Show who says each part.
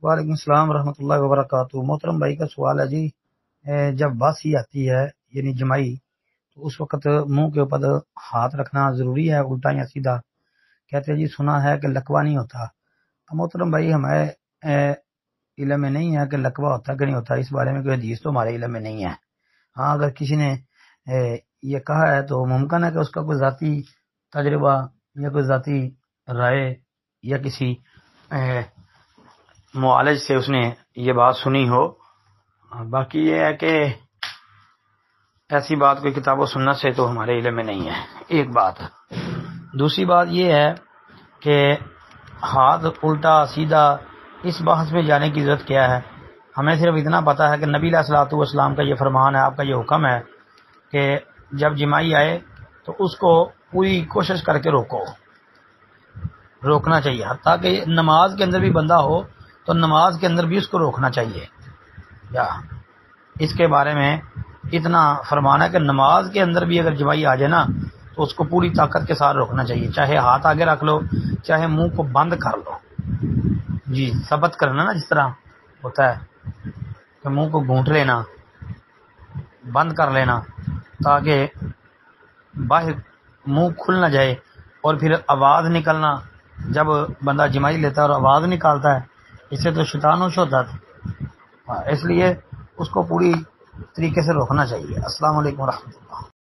Speaker 1: وعلیکم السلام ورحمۃ اللہ وبرکاتہ۔ محترم بھائی کا سوال ہے جی، جب باسی آتی ہے یعنی جمائی، تو اس وقت منہ کے اوپر ہاتھ رکھنا ضروری ہے الٹا یا سیدھا؟ کہتے ہیں جی سنا ہے کہ لکوہ نہیں ہوتا۔ محترم بھائی ہمارے علم میں نہیں ہے کہ لکوہ ہوتا کہ نہیں ہوتا، اس بارے میں کوئی حدیث تو ہمارے علم میں نہیں ہے۔ ہاں اگر کسی نے یہ کہا ہے تو ممکن ہے کہ اس کا کوئی ذاتی تجربہ یا کوئی ذاتی رائے یا کسی معالج سے اس نے یہ بات سنی ہو۔ باقی یہ ہے کہ ایسی بات کوئی کتاب و سنت سے تو ہمارے علم میں نہیں ہے، ایک بات۔ دوسری بات یہ ہے کہ ہاتھ الٹا سیدھا اس بحث میں جانے کی ضرورت کیا ہے؟ ہمیں صرف اتنا پتا ہے کہ نبی علیہ الصلوۃ والسلام کا یہ فرمان ہے، آپ کا یہ حکم ہے کہ جب جمائی آئے تو اس کو پوری کوشش کر کے روکنا چاہیے، حتیٰ کہ نماز کے اندر بھی بندہ ہو تو نماز کے اندر بھی اس کو روکنا چاہیے۔ یا اس کے بارے میں اتنا فرمانا ہے کہ نماز کے اندر بھی اگر جمائی آ جائے نا تو اس کو پوری طاقت کے ساتھ روکنا چاہیے، چاہے ہاتھ آگے رکھ لو چاہے منہ کو بند کر لو۔ جی ثبت کرنا نا، جس طرح ہوتا ہے کہ منہ کو گھونٹ لینا، بند کر لینا تاکہ باہر منہ کھل نہ جائے اور پھر آواز نکلنا، جب بندہ جمائی لیتا ہے اور آواز نکالتا ہے اس سے تو شیطان ہوش ہوتا ہے، اس لیے اس کو پوری طریقے سے روکنا چاہیے۔ السلام علیکم ورحمۃ اللہ۔